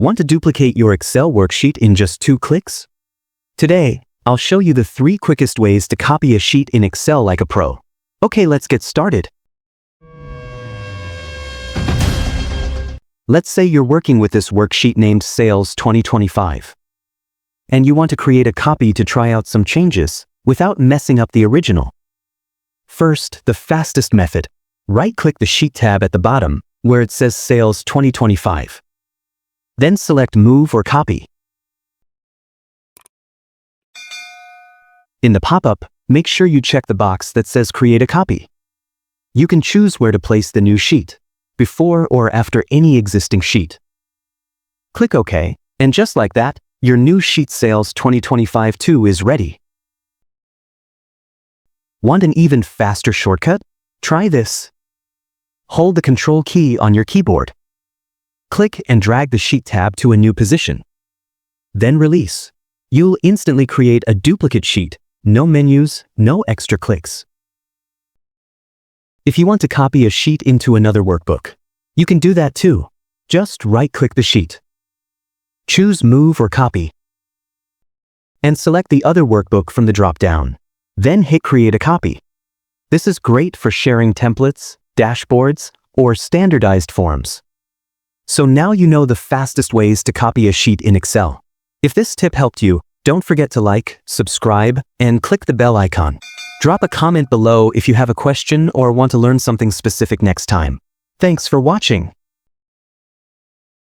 Want to duplicate your Excel worksheet in just 2 clicks? Today, I'll show you the 3 quickest ways to copy a sheet in Excel like a pro. Okay, let's get started. Let's say you're working with this worksheet named Sales 2025. And you want to create a copy to try out some changes without messing up the original. First, the fastest method. Right-click the Sheet tab at the bottom where it says Sales 2025. Then select Move or Copy. In the pop-up, make sure you check the box that says Create a Copy. You can choose where to place the new sheet, before or after any existing sheet. Click OK, and just like that, your new sheet Sales 2025-2 is ready. Want an even faster shortcut? Try this. Hold the Ctrl key on your keyboard. Click and drag the Sheet tab to a new position. Then release. You'll instantly create a duplicate sheet. No menus, no extra clicks. If you want to copy a sheet into another workbook, you can do that too. Just right-click the sheet. Choose Move or Copy. And select the other workbook from the drop-down. Then hit Create a Copy. This is great for sharing templates, dashboards, or standardized forms. So now you know the fastest ways to copy a sheet in Excel. If this tip helped you, don't forget to like, subscribe, and click the bell icon. Drop a comment below if you have a question or want to learn something specific next time. Thanks for watching.